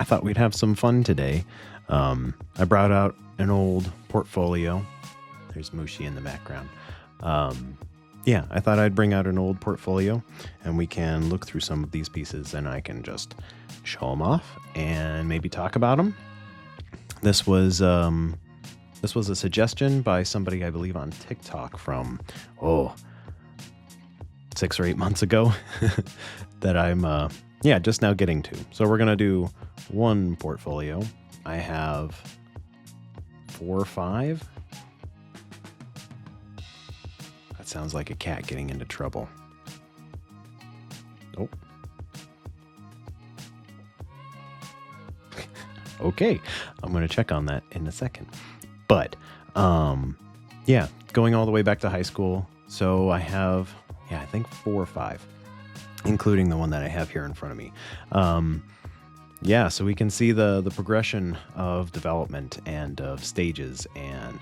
I thought we'd have some fun today. I brought out an old portfolio. There's Mushi in the background. Yeah, I thought I'd bring out an old portfolio and we can look through some of these pieces and I can just show them off and maybe talk about them. This was a suggestion by somebody I believe on TikTok from 6 or 8 months ago that I'm just now getting to. So we're gonna do one portfolio. I have 4 or 5. That sounds like a cat getting into trouble. Oh. Okay, I'm gonna check on that in a second. But going all the way back to high school. So I have, I think 4 or 5, including the one that I have here in front of me. So we can see the progression of development and of stages and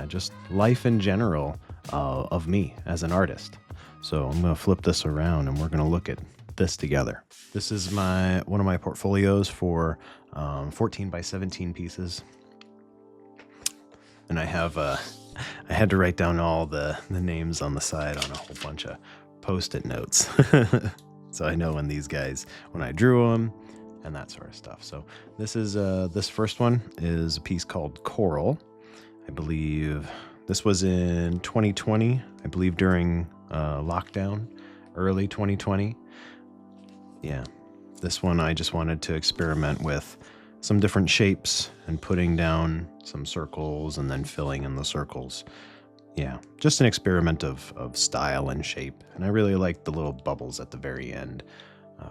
just life in general of me as an artist. So I'm going to flip this around and we're going to look at this together. This is one of my portfolios for 14 by 17 pieces. And I had to write down all the names on the side on a whole bunch of Post-it notes. So I know when I drew them and that sort of stuff. So this first one is a piece called Coral. I believe this was in 2020, I believe during lockdown, early 2020. Yeah, this one I just wanted to experiment with some different shapes and putting down some circles and then filling in the circles. Yeah, just an experiment of style and shape. And I really like the little bubbles at the very end,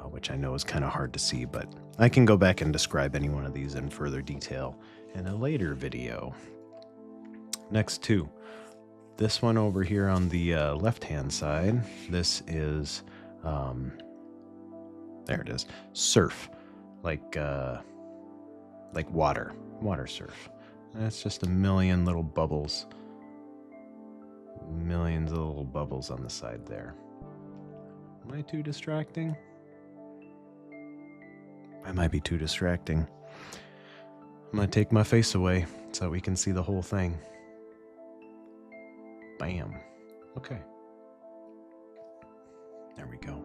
which I know is kind of hard to see, but I can go back and describe any one of these in further detail in a later video. Next two. This one over here on the left-hand side, this is, there it is, surf, like water surf. That's just a million little bubbles. Millions of little bubbles on the side there. Am I too distracting? I might be too distracting. I'm gonna take my face away so we can see the whole thing. Bam. Okay. There we go.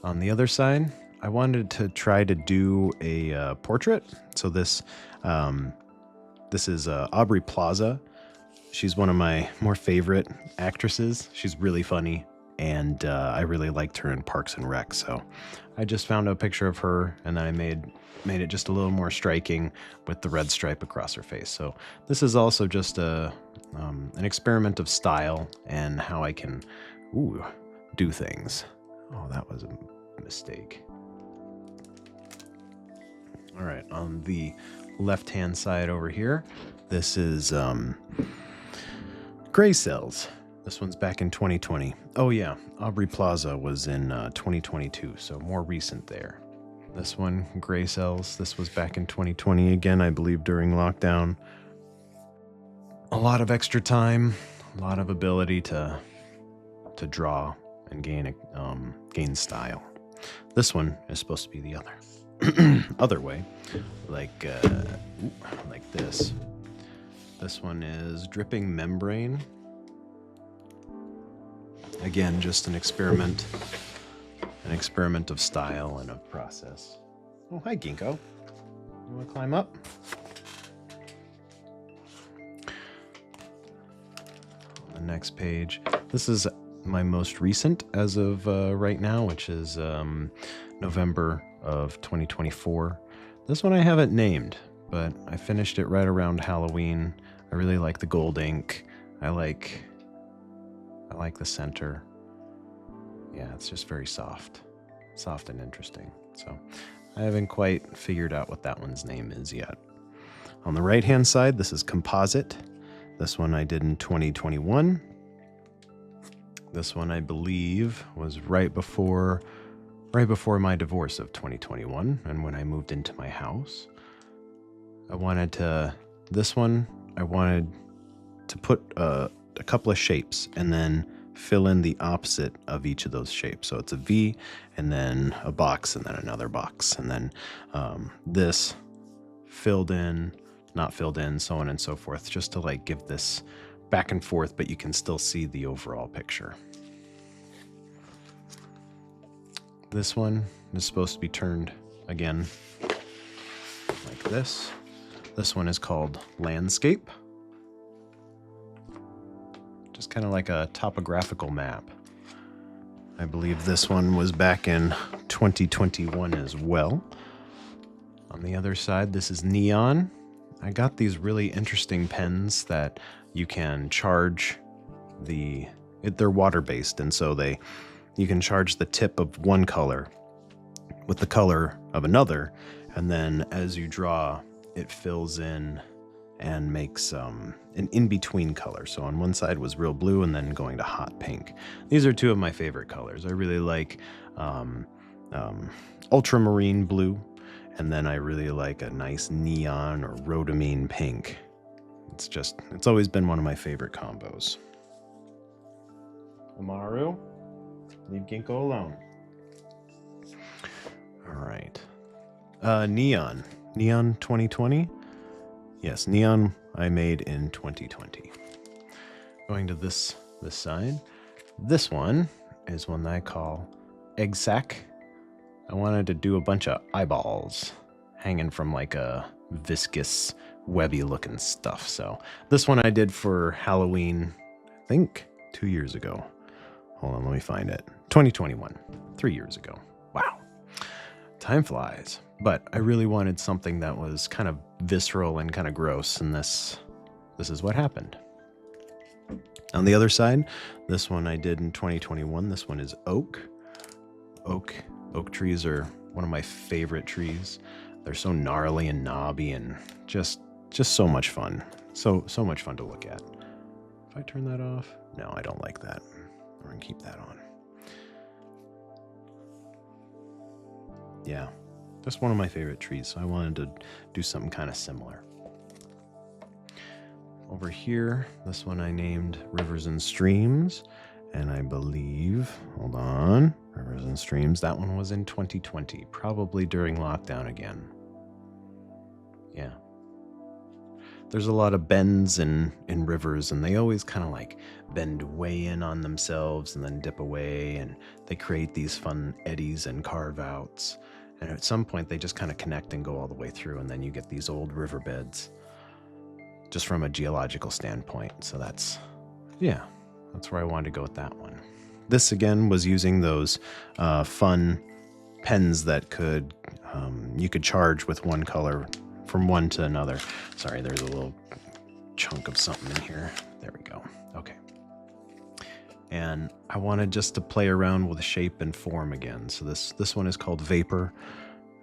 On the other side, I wanted to try to do a portrait. So this is Aubrey Plaza. She's one of my more favorite actresses. She's really funny, and I really liked her in Parks and Rec. So I just found a picture of her, and then I made it just a little more striking with the red stripe across her face. So this is also just an experiment of style and how I can do things. Oh, that was a mistake. All right, on the left-hand side over here, this is Gray Cells. This one's back in 2020. Oh yeah, Aubrey Plaza was in 2022, so more recent there. This one, Gray Cells, this was back in 2020 again, I believe during lockdown. A lot of extra time, a lot of ability to draw and gain style. This one is supposed to be the other way, like this. This one is Dripping Membrane. Again, just an experiment of style and of process. Oh, hi, Ginkgo. You want to climb up? On the next page, this is my most recent as of right now, which is November of 2024. This one I haven't named, but I finished it right around Halloween. I really like the gold ink. I like the center. Yeah, it's just very soft and interesting. So I haven't quite figured out what that one's name is yet. On the right-hand side, this is Composite. This one I did in 2021. This one I believe was right before my divorce of 2021 and when I moved into my house. I wanted to put a couple of shapes and then fill in the opposite of each of those shapes. So it's a V, and then a box, and then another box, and then this filled in, not filled in, so on and so forth, just to like give this back and forth, but you can still see the overall picture. This one is supposed to be turned again like this. This one is called Landscape. Just kind of like a topographical map. I believe this one was back in 2021 as well. On the other side, this is Neon. I got these really interesting pens that you can charge they're water-based, and so you can charge the tip of one color with the color of another, and then as you draw, it fills in and makes an in-between color. So on one side was real blue and then going to hot pink. These are two of my favorite colors. I really like ultramarine blue, and then I really like a nice neon or rhodamine pink. It's always been one of my favorite combos. Amaru, leave Ginkgo alone. All right. Neon 2020. Yes, Neon I made in 2020. Going to this side. This one is one that I call Egg Sack. I wanted to do a bunch of eyeballs hanging from like a viscous, webby looking stuff. So this one I did for Halloween, I think 2 years ago. Hold on, let me find it. 2021, 3 years ago. Wow. Time flies. But I really wanted something that was kind of visceral and kind of gross, and this is what happened. On the other side, this one I did in 2021. This one is oak. Oak trees are one of my favorite trees. They're so gnarly and knobby and just so much fun. So much fun to look at. If I turn that off, no, I don't like that. We're gonna keep that on. Yeah. Just one of my favorite trees, so I wanted to do something kind of similar. Over here, this one I named Rivers and Streams, and I believe, hold on, Rivers and Streams, that one was in 2020, probably during lockdown again. Yeah. There's a lot of bends in rivers, and they always kind of like bend way in on themselves and then dip away, and they create these fun eddies and carve outs. And at some point, they just kind of connect and go all the way through, and then you get these old riverbeds, just from a geological standpoint. So that's where I wanted to go with that one. This, again, was using those fun pens that you could charge with one color from one to another. Sorry, there's a little chunk of something in here. There we go. Okay. And I wanted just to play around with shape and form again. So this one is called Vapor,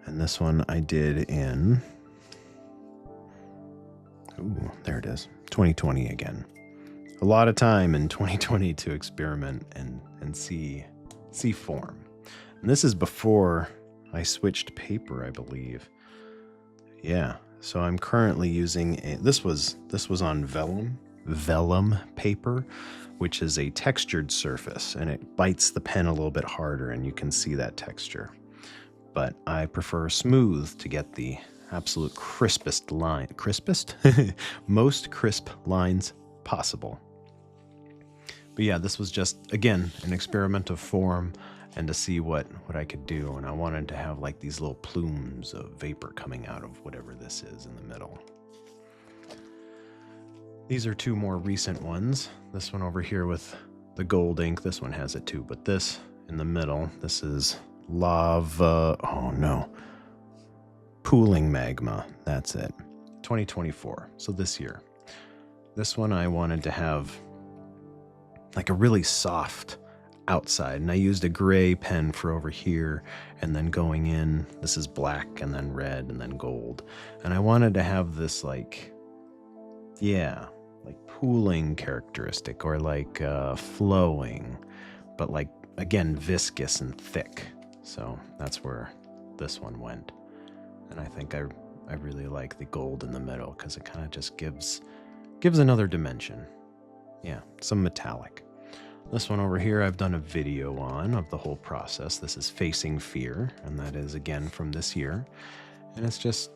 and this one I did in, there it is, 2020 again. A lot of time in 2020 to experiment and see form. And this is before I switched paper, I believe. Yeah, so I'm currently using this was on vellum paper, which is a textured surface, and it bites the pen a little bit harder, and you can see that texture. But I prefer smooth to get the absolute most crisp lines possible. But yeah, this was just, again, an experiment of form and to see what I could do. And I wanted to have like these little plumes of vapor coming out of whatever this is in the middle. These are two more recent ones. This one over here with the gold ink, this one has it too, but this in the middle, this is lava, oh no, pooling magma, that's it. 2024, so this year. This one I wanted to have like a really soft outside, and I used a gray pen for over here, and then going in, this is black and then red and then gold. And I wanted to have this like pooling characteristic, or like flowing, but like, again, viscous and thick. So that's where this one went. And I think I really like the gold in the middle, because it kind of just gives another dimension. Yeah, some metallic. This one over here I've done a video on of the whole process. This is Facing Fear, and that is again from this year. And it's just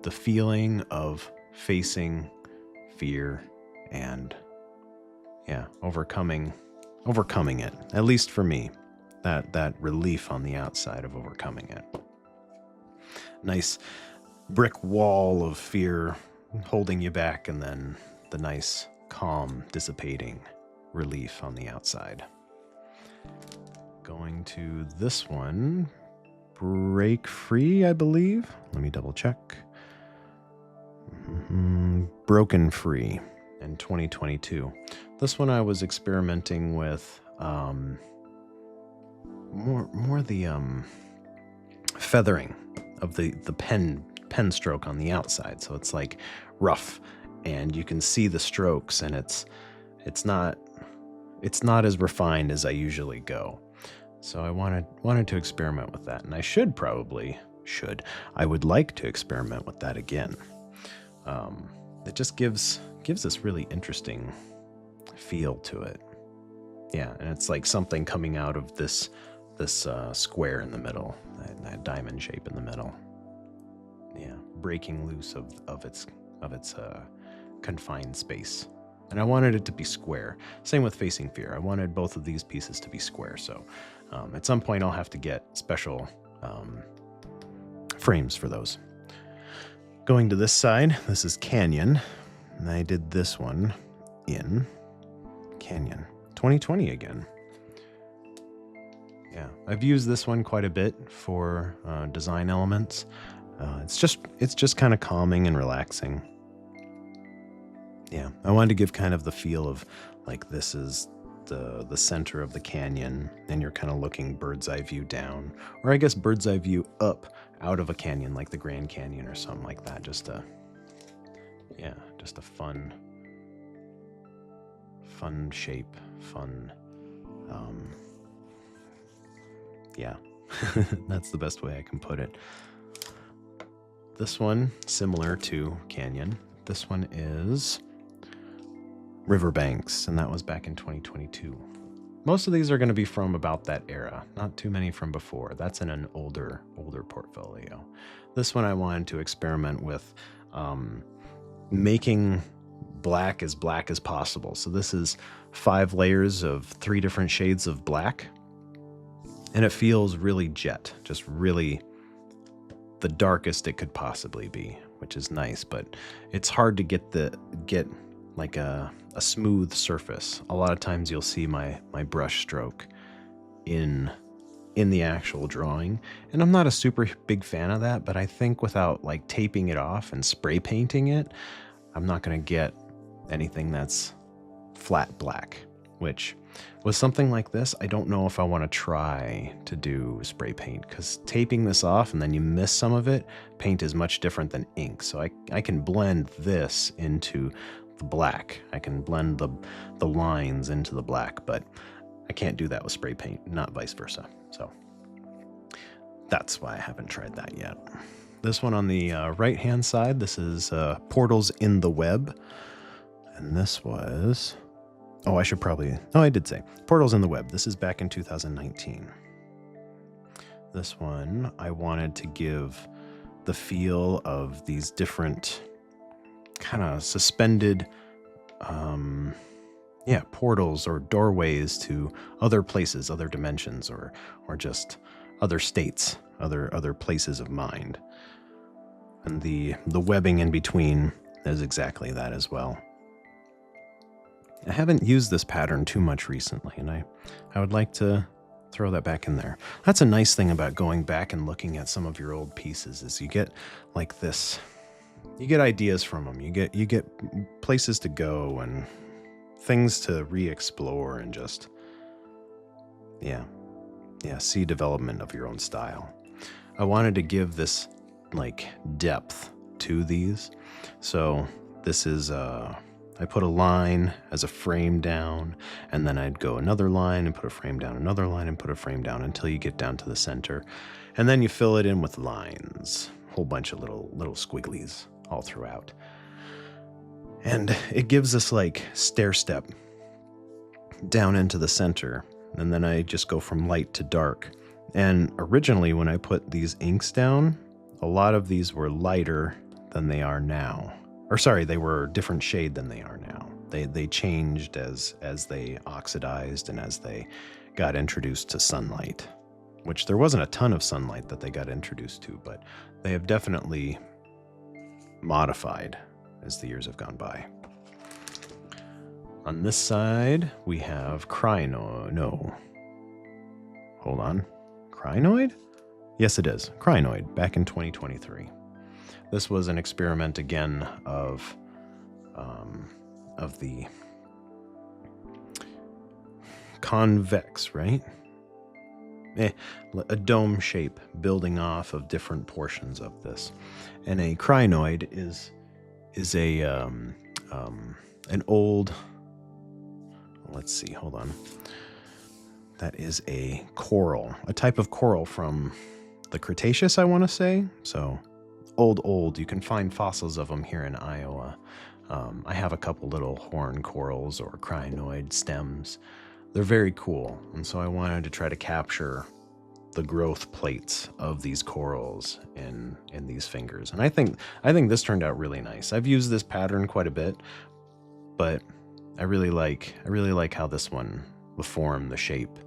the feeling of facing fear and overcoming it. At least for me, that relief on the outside of overcoming it. Nice brick wall of fear holding you back, and then the nice calm dissipating relief on the outside. Going to this one, Break Free, I believe. Let me double check. Broken Free in 2022. This one I was experimenting with more the feathering of the pen stroke on the outside. So it's like rough, and you can see the strokes, and it's not as refined as I usually go. So I wanted to experiment with that, and I would like to experiment with that again. It just gives this really interesting feel to it. Yeah, and it's like something coming out of this square in the middle, that diamond shape in the middle. Yeah, breaking loose of its confined space. And I wanted it to be square. Same with Facing Fear. I wanted both of these pieces to be square. So at some point I'll have to get special frames for those. Going to this side, this is Canyon. And I did this one in Canyon 2020 again. Yeah, I've used this one quite a bit for design elements. It's just kind of calming and relaxing. Yeah, I wanted to give kind of the feel of like this is the center of the canyon, and you're kind of looking bird's eye view down, or I guess bird's eye view up out of a canyon, like the Grand Canyon or something like that. Just a fun shape, yeah, that's the best way I can put it. This one, similar to Canyon. This one is Riverbanks, and that was back in 2022. Most of these are going to be from about that era, not too many from before. That's in an older portfolio. This one I wanted to experiment with making black as possible. So this is 5 layers of 3 different shades of black, and it feels really jet, just really the darkest it could possibly be, which is nice, but it's hard to get like a smooth surface. A lot of times you'll see my brush stroke in the actual drawing, and I'm not a super big fan of that, but I think without like taping it off and spray painting it, I'm not going to get anything that's flat black, which with something like this, I don't know if I want to try to do spray paint, because taping this off and then you miss some of it, paint is much different than ink. So I can blend this into the black. I can blend the lines into the black, but I can't do that with spray paint, not vice versa. So that's why I haven't tried that yet. This one on the right-hand side, this is Portals in the Web. And this was... I did say Portals in the Web. This is back in 2019. This one, I wanted to give the feel of these different kind of suspended, portals or doorways to other places, other dimensions, or just other states, other places of mind. And the webbing in between is exactly that as well. I haven't used this pattern too much recently, and I would like to throw that back in there. That's a nice thing about going back and looking at some of your old pieces, is you get like this, you get ideas from them, you get places to go and things to re-explore, and just see development of your own style. I wanted to give this like depth to these, so this is I put a line as a frame down, and then I'd go another line and put a frame down, another line and put a frame down, until you get down to the center. And then you fill it in with lines, a whole bunch of little squigglies all throughout. And it gives this like stair step down into the center, and then I just go from light to dark. And originally when I put these inks down, a lot of these were lighter than they are now. Or sorry, they were a different shade than they are now. They changed as they oxidized and as they got introduced to sunlight, which there wasn't a ton of sunlight that they got introduced to, but they have definitely modified as the years have gone by. On this side, we have Crinoid. Hold on. Crinoid? Yes, it is. Crinoid, back in 2023. This was an experiment again of the convex, right? A dome shape building off of different portions of this. And a crinoid is a an old, let's see, hold on. That is a coral, a type of coral from the Cretaceous, I want to say. So old. You can find fossils of them here in Iowa. I have a couple little horn corals or crinoid stems. They're very cool, and so I wanted to try to capture the growth plates of these corals in these fingers. And I think this turned out really nice. I've used this pattern quite a bit, but I really like how this one, the form, the shape,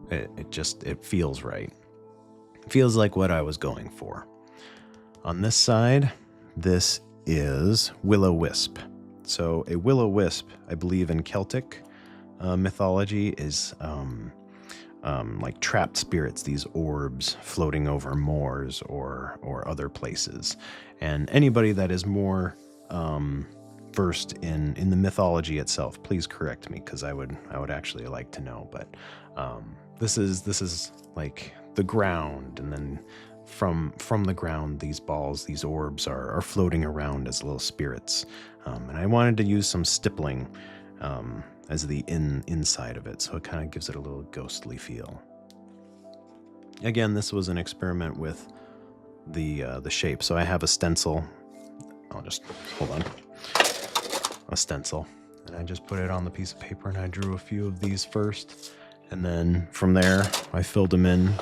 it feels right. It feels like what I was going for. On this side, this is will-o-wisp. So a will-o-wisp, I believe in Celtic mythology, is like trapped spirits, these orbs floating over moors or other places. And anybody that is more versed in the mythology itself, please correct me, because I would actually like to know. But this is like the ground, and then from the ground, these balls, these orbs are floating around as little spirits. And I wanted to use some stippling as the inside of it, so it kind of gives it a little ghostly feel. Again, this was an experiment with the shape. So I have a stencil. I'll just hold on. A stencil, and I just put it on the piece of paper, and I drew a few of these first, and then from there I filled them in,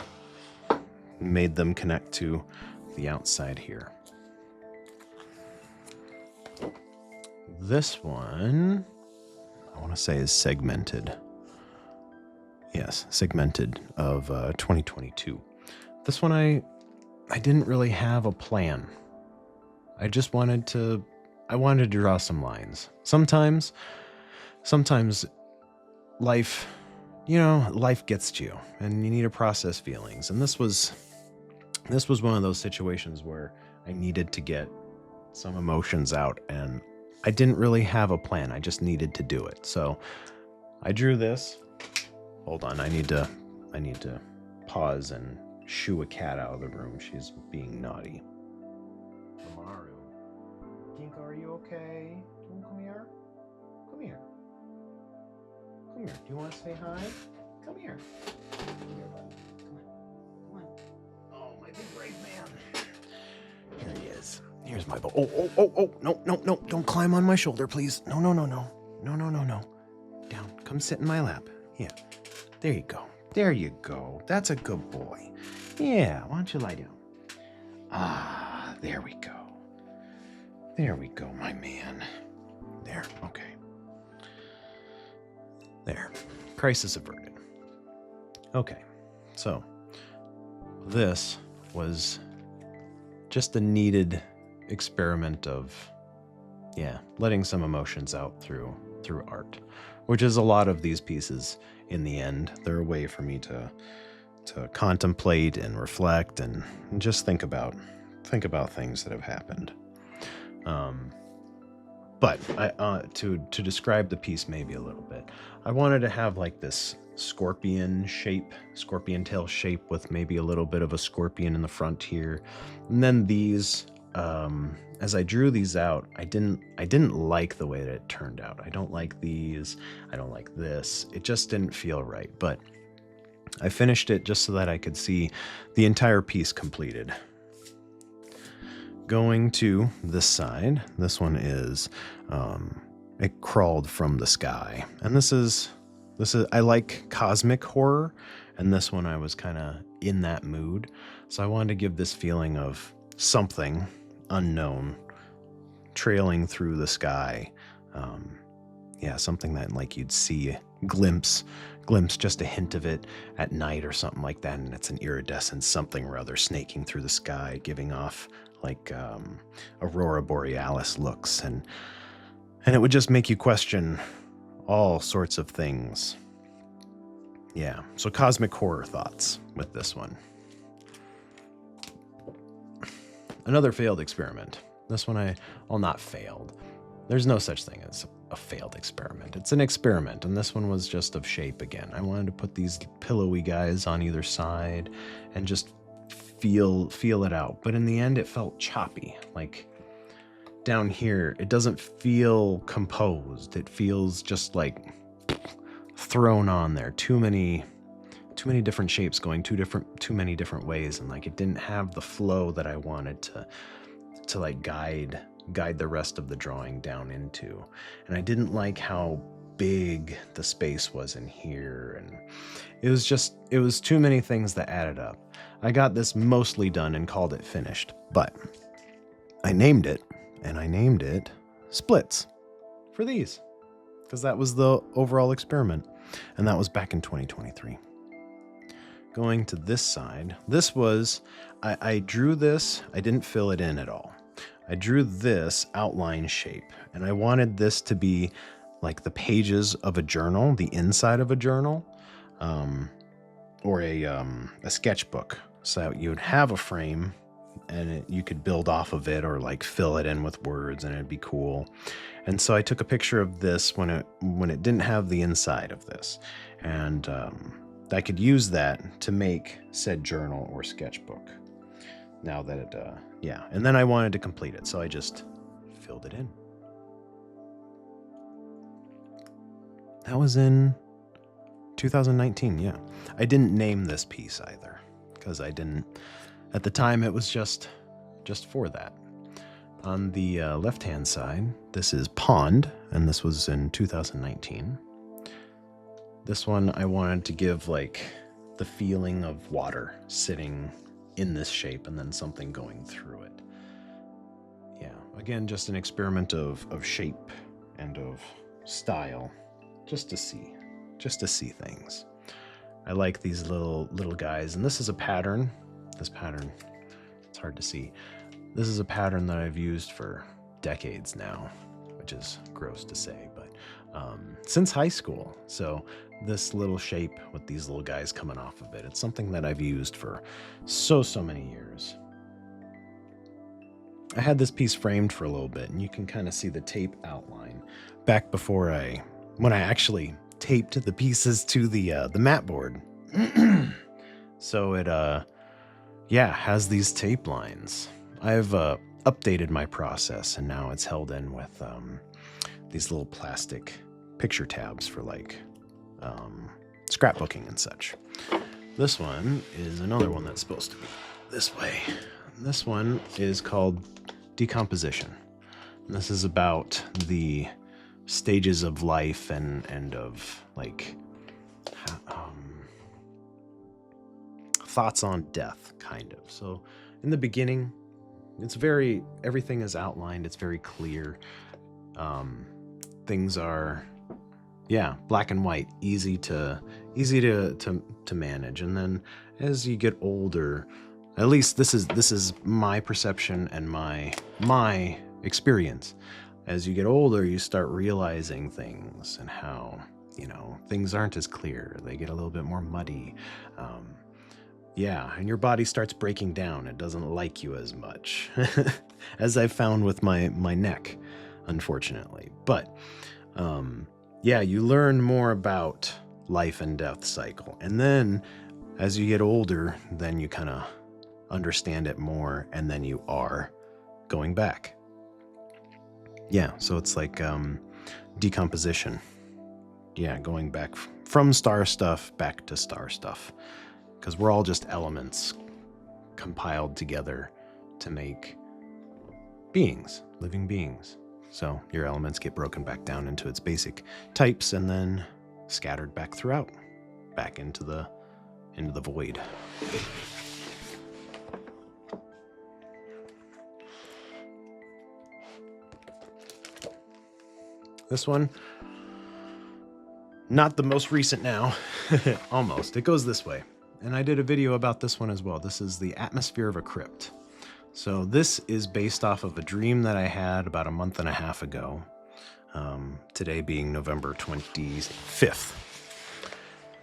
made them connect to the outside here. This one, I want to say, is segmented. Yes, segmented of 2022. This one I didn't really have a plan. I just wanted to draw some lines. Sometimes life gets to you, and you need to process feelings. And this was one of those situations where I needed to get some emotions out, and I didn't really have a plan. I just needed to do it. So I drew this. Hold on, I need to pause and shoo a cat out of the room. She's being naughty. Amaru. Kinko, are you okay? Come here. Come here. Come here. Do you want to say hi? Come here. Come here, bud. Come on. Oh, my big brave man. Here he is. Here's my bow. Oh. No. Don't climb on my shoulder, please. No. Down. Come sit in my lap. Yeah. There you go. There you go. That's a good boy. Yeah. Why don't you lie down? Ah, there we go. There we go, my man. There. Okay. There. Crisis averted. Okay. So, this was just a needed experiment of, letting some emotions out through art, which is a lot of these pieces. In the end, they're a way for me to contemplate and reflect and just think about things that have happened. But to describe the piece maybe a little bit, I wanted to have like this scorpion tail shape with maybe a little bit of a scorpion in the front here. And then these, as I drew these out, I didn't like the way that it turned out. I don't like these. I don't like this. It just didn't feel right. But I finished it just so that I could see the entire piece completed. Going to this side, this one is, it crawled from the sky. And this is I like cosmic horror, and this one I was kind of in that mood. So I wanted to give this feeling of something unknown trailing through the sky. Yeah, something that like you'd see glimpse just a hint of it at night or something like that, and it's an iridescent something or other snaking through the sky, giving off like aurora borealis looks, and it would just make you question all sorts of things. Yeah, so cosmic horror thoughts with this one. Another failed experiment. This one not failed. There's no such thing as a failed experiment. It's an experiment, and this one was just of shape again. I wanted to put these pillowy guys on either side and just feel it out. But in the end, it felt choppy. Like down here, it doesn't feel composed. It feels just like thrown on there. Too many different shapes going too many different ways, and like it didn't have the flow that I wanted to like guide the rest of the drawing down into. And I didn't like how big the space was in here, and it was too many things that added up. I got this mostly done and called it finished, but I named it Splits for these, because that was the overall experiment, and that was back in 2023. Going to this side, this was, I drew this, I didn't fill it in at all. I drew this outline shape, and I wanted this to be like the pages of a journal, the inside of a journal, or a sketchbook. So you would have a frame, and you could build off of it or like fill it in with words, and it'd be cool. And so I took a picture of this when it didn't have the inside of this, and I could use that to make said journal or sketchbook. Now that it, yeah. And then I wanted to complete it, so I just filled it in. That was in 2019, yeah. I didn't name this piece either, because I didn't, at the time it was just for that. On the left-hand side, this is Pond, and this was in 2019. This one I wanted to give like the feeling of water sitting in this shape and then something going through it. Yeah, again, just an experiment of shape and of style, just to see things. I like these little guys, and this is a pattern. This pattern, it's hard to see. This is a pattern that I've used for decades now, which is gross to say, but since high school. So this little shape with these little guys coming off of it, it's something that I've used for so many years. I had this piece framed for a little bit, and you can kind of see the tape outline back before when I actually taped the pieces to the mat board. So it has these tape lines. I've updated my process, and now it's held in with these little plastic picture tabs for like scrapbooking and such. This one is another one that's supposed to be this way. This one is called Decomposition. And this is about the stages of life and of like thoughts on death, kind of. So in the beginning, everything is outlined. It's very clear. Things are, black and white, easy to manage. And then as you get older, at least this is my perception and my experience. As you get older, you start realizing things and how, things aren't as clear. They get a little bit more muddy. And your body starts breaking down. It doesn't like you as much, as I've found with my neck, unfortunately. But you learn more about life and death cycle. And then as you get older, then you kind of understand it more, and then you are going back. Yeah, so it's like decomposition. Yeah, going back from star stuff back to star stuff. Because we're all just elements compiled together to make beings, living beings. So your elements get broken back down into its basic types, and then scattered back throughout, back into the void. This one, not the most recent now, almost. It goes this way. And I did a video about this one as well. This is the atmosphere of a crypt. So this is based off of a dream that I had about a month and a half ago. Today being November 25th.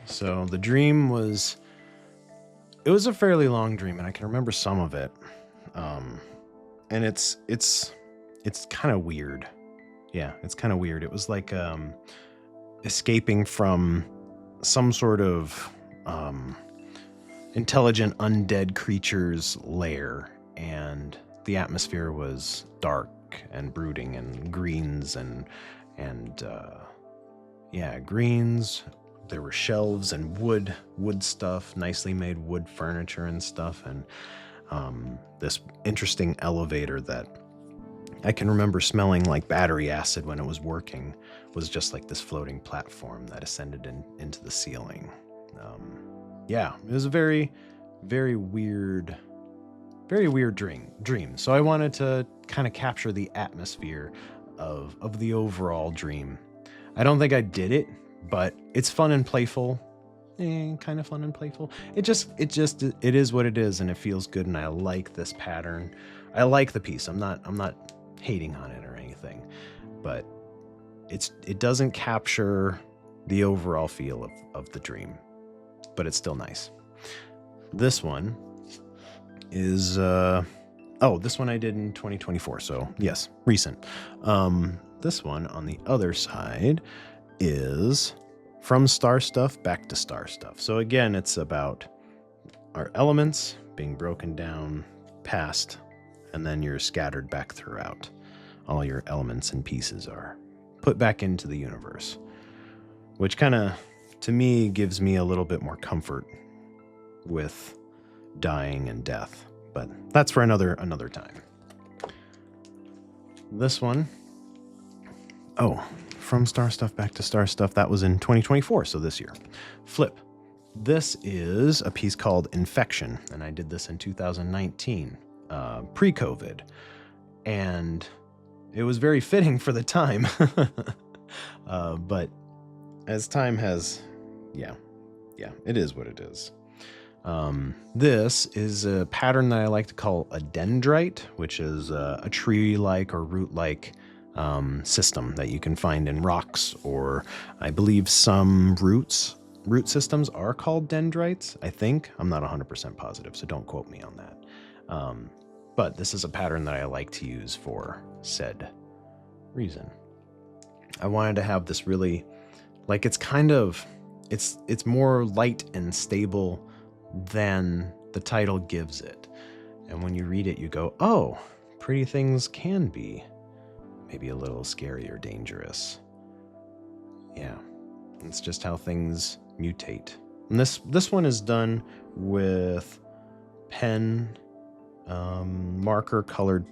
So the dream was a fairly long dream, and I can remember some of it. And it's kind of weird. Yeah, it's kind of weird. It was like escaping from some sort of intelligent undead creature's lair, and the atmosphere was dark and brooding and greens and greens. There were shelves and wood stuff, nicely made wood furniture and stuff, and this interesting elevator that I can remember smelling like battery acid when it was working was just like this floating platform that ascended into the ceiling. It was a very, very weird dream. So I wanted to kind of capture the atmosphere of the overall dream. I don't think I did it, but it's fun and playful. Kind of fun and playful. It is what it is, and it feels good, and I like this pattern. I like the piece. I'm not hating on it or anything, but it doesn't capture the overall feel of the dream, but it's still nice. This one is this one I did in 2024, so yes, recent. This one on the other side is from star stuff back to star stuff. So again, it's about our elements being broken down past, and then you're scattered back throughout. All your elements and pieces are put back into the universe, which kind of, to me, gives me a little bit more comfort with dying and death. But that's for another time. This one, from star stuff back to star stuff, that was in 2024, so this year. Flip. This is a piece called Infection, and I did this in 2019, pre-COVID, and it was very fitting for the time. But as time has, it is what it is. This is a pattern that I like to call a dendrite, which is a tree-like or root-like system that you can find in rocks, or I believe some root systems are called dendrites, I think. I'm not 100% positive, so don't quote me on that. But this is a pattern that I like to use for said reason. I wanted to have this really, like, it's more light and stable than the title gives it. And when you read it, you go, oh, pretty things can be maybe a little scary or dangerous. Yeah, it's just how things mutate. And this one is done with pen, marker, colored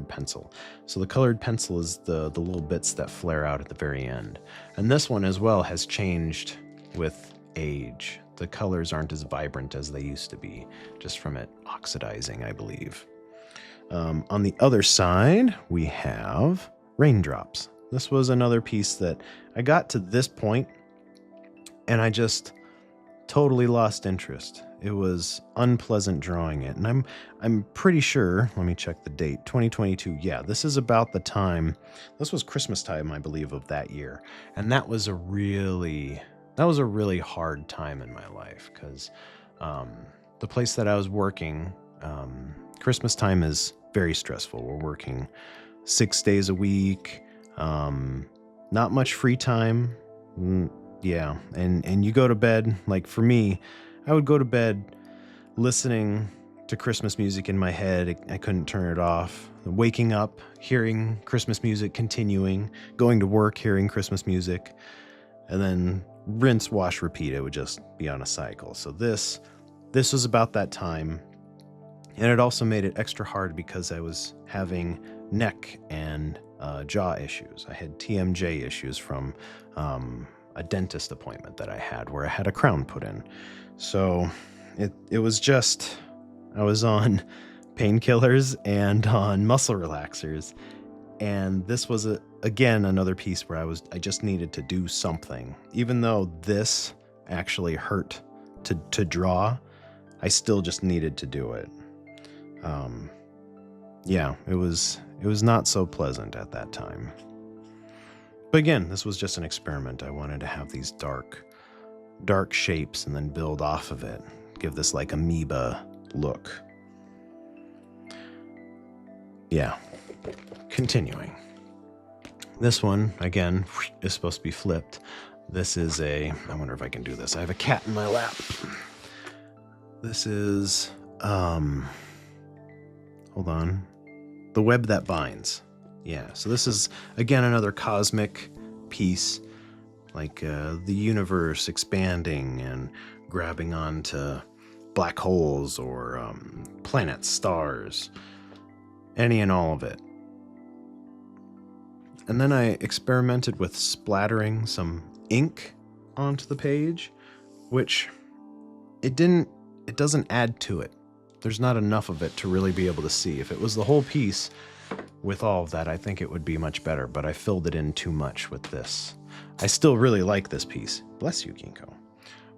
pencil. So the colored pencil is the little bits that flare out at the very end. And this one as well has changed with age. The colors aren't as vibrant as they used to be, just from it oxidizing, I believe. On the other side, we have Raindrops. This was another piece that I got to this point and I just totally lost interest. It was unpleasant drawing it. And I'm pretty sure, let me check the date, 2022. Yeah, this is about the time, this was Christmas time, I believe, of that year. And that was a really hard time in my life, because the place that I was working, Christmas time is very stressful. We're working 6 days a week, not much free time. Yeah, and you go to bed, like for me, I would go to bed listening to Christmas music in my head. I couldn't turn it off. Waking up, hearing Christmas music, continuing, going to work, hearing Christmas music, and then rinse, wash, repeat. It would just be on a cycle. So this was about that time. And it also made it extra hard because I was having neck and jaw issues. I had TMJ issues from a dentist appointment that I had where I had a crown put in. So it was just, I was on painkillers and on muscle relaxers. And this was again another piece where I just needed to do something. Even though this actually hurt to draw, I still just needed to do it. Yeah, it was not so pleasant at that time. But again, this was just an experiment. I wanted to have these dark shapes and then build off of it. Give this like amoeba look. Yeah. Continuing. This one, again, is supposed to be flipped. This is I wonder if I can do this. I have a cat in my lap. This is, hold on. The Web That Binds. Yeah, so this is, again, another cosmic piece, like the universe expanding and grabbing onto black holes or planets, stars, any and all of it. And then I experimented with splattering some ink onto the page, which it doesn't add to it. There's not enough of it to really be able to see. If it was the whole piece with all of that, I think it would be much better, but I filled it in too much with this. I still really like this piece. Bless you, Kinko.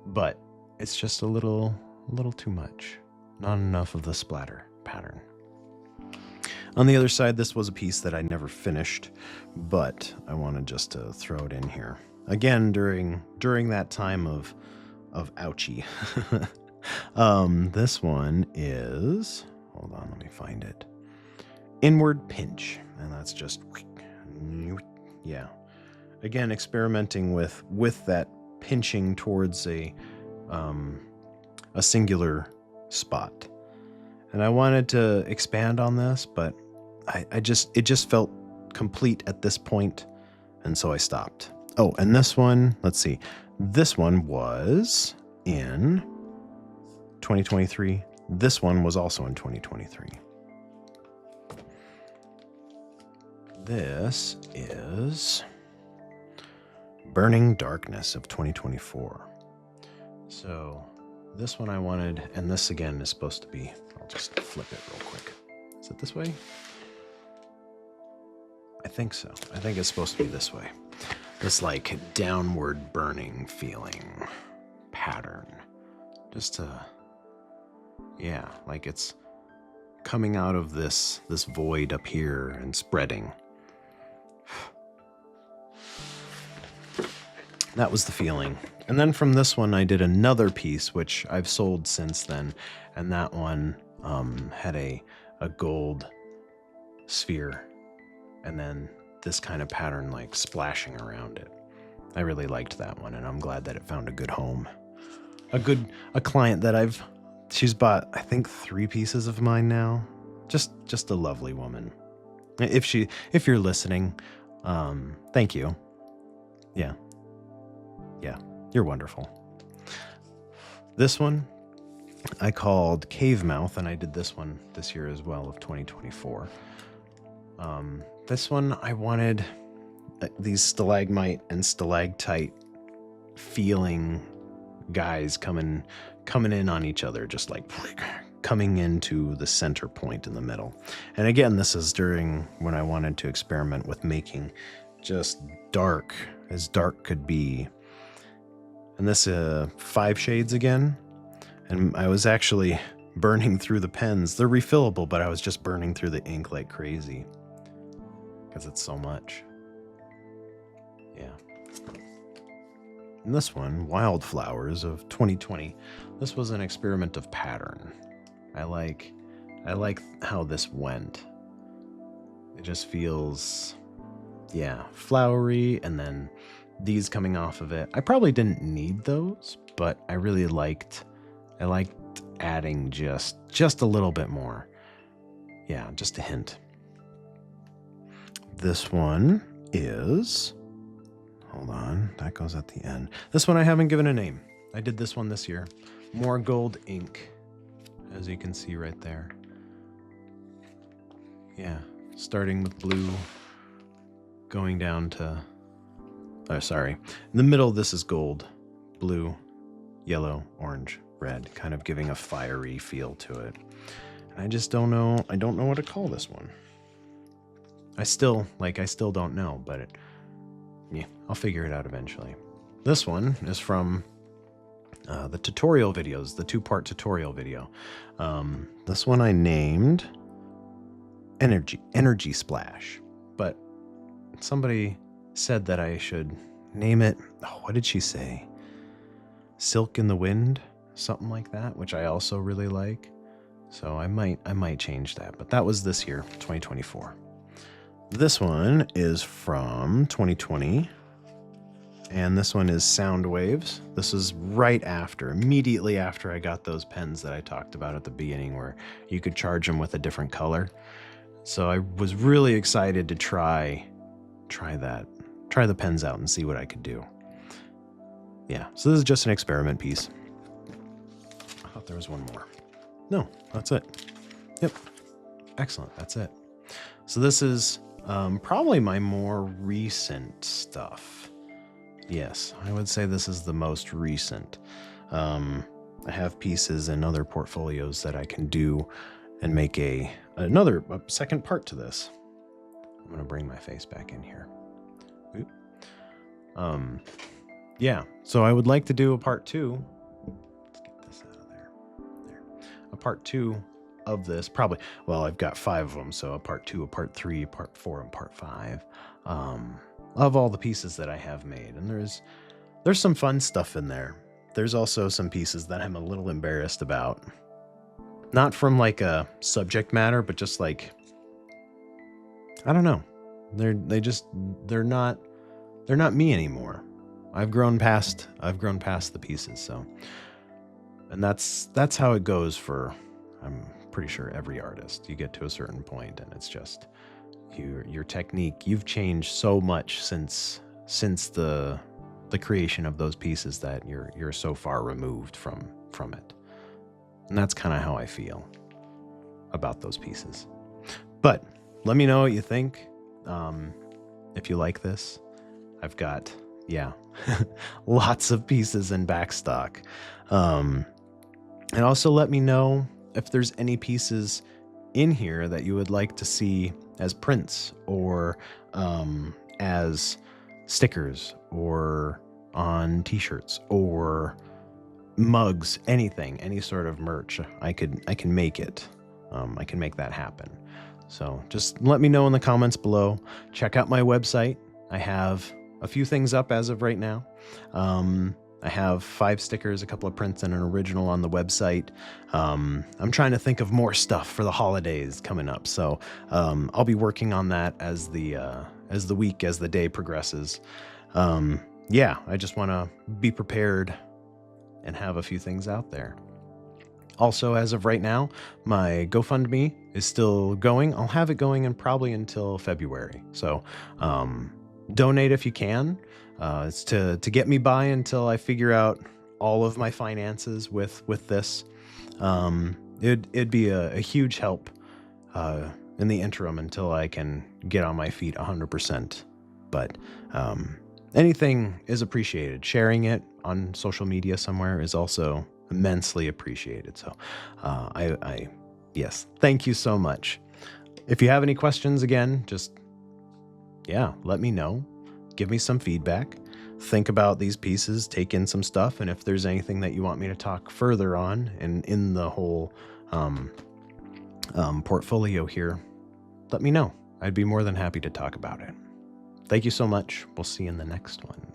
But it's just a little too much. Not enough of the splatter pattern. On the other side, this was a piece that I never finished, but I wanted just to throw it in here. Again, during that time of ouchie. This one is, hold on, let me find it. Inward Pinch, and that's just, yeah. Again, experimenting with that pinching towards a singular spot. And I wanted to expand on this, but it just felt complete at this point, and so I stopped. Oh, and this one, let's see. This one was in 2023. This one was also in 2023. This is Burning Darkness of 2024. So this one I wanted, and this again is supposed to be, I'll just flip it real quick. Is it this way? I think so. I think it's supposed to be this way. This like downward burning feeling pattern. Just to, yeah, like it's coming out of this void up here and spreading. That was the feeling. And then from this one, I did another piece, which I've sold since then. And that one had a gold sphere. And then this kind of pattern like splashing around it. I really liked that one, and I'm glad that it found a good home. A client that she's bought, I think, 3 pieces of mine now. Just a lovely woman. If you're listening, thank you. Yeah, you're wonderful. This one I called Cave Mouth, and I did this one this year as well of 2024. This one I wanted these stalagmite and stalactite feeling guys coming in on each other, just like coming into the center point in the middle. And again, this is during when I wanted to experiment with making just dark as dark could be. And this 5 shades again, and I was actually burning through the pens. They're refillable, but I was just burning through the ink like crazy because it's so much. Yeah. And this one, Wildflowers of 2020. This was an experiment of pattern. I like how this went. It just feels, yeah, flowery, and then these coming off of it. I probably didn't need those, but I really liked adding just a little bit more. Yeah, just a hint. This one is, hold on, that goes at the end. This one I haven't given a name. I did this one this year. More gold ink, as you can see right there. Yeah, starting with blue, going down to Oh, sorry. In the middle, this is gold, blue, yellow, orange, red, kind of giving a fiery feel to it. And I just don't know. I don't know what to call this one. I still don't know, but yeah, I'll figure it out eventually. This one is from the tutorial videos, the 2-part tutorial video. This one I named Energy Splash, but somebody said that I should name it, oh, what did she say? Silk in the Wind, something like that, which I also really like. So I might change that, but that was this year, 2024. This one is from 2020, and this one is Sound Waves. This is right after, immediately after I got those pens that I talked about at the beginning, where you could charge them with a different color. So I was really excited to try the pens out and see what I could do. Yeah, so this is just an experiment piece. I thought there was one more. No, that's it. Yep, excellent, that's it. So this is probably my more recent stuff. Yes, I would say this is the most recent. I have pieces in other portfolios that I can do and make a second part to this. I'm gonna bring my face back in here. Oop. Yeah, so I would like to do a part 2. Let's get this out of there. There. A part 2 of this, probably. Well, I've got 5 of them, so a part 2, a part 3, a part 4, and part 5 of all the pieces that I have made. And there's some fun stuff in there. There's also some pieces that I'm a little embarrassed about. Not from like a subject matter, but just like, I don't know. They're not me anymore. I've grown past the pieces, so. And that's how it goes for, I'm pretty sure, every artist. You get to a certain point and it's just your technique. You've changed so much since the creation of those pieces that you're so far removed from it. And that's kind of how I feel about those pieces. But let me know what you think. If you like this, I've got, yeah, lots of pieces in backstock. And also let me know if there's any pieces in here that you would like to see as prints or as stickers or on t-shirts or mugs, anything, any sort of merch. I can make it. I can make that happen. So just let me know in the comments below. Check out my website. I have a few things up as of right now. I have 5 stickers, a couple of prints, and an original on the website. I'm trying to think of more stuff for the holidays coming up. So I'll be working on that as the day progresses. Yeah, I just want to be prepared and have a few things out there. Also, as of right now, my GoFundMe is still going. I'll have it going probably until February. So donate if you can. It's to get me by until I figure out all of my finances with this. It'd be a huge help in the interim until I can get on my feet 100%. But anything is appreciated. Sharing it on social media somewhere is also immensely appreciated. So yes, thank you so much. If you have any questions, again, just, yeah, let me know. Give me some feedback. Think about these pieces, take in some stuff, and if there's anything that you want me to talk further on and in the whole portfolio here, let me know. I'd be more than happy to talk about it. Thank you so much. We'll see you in the next one.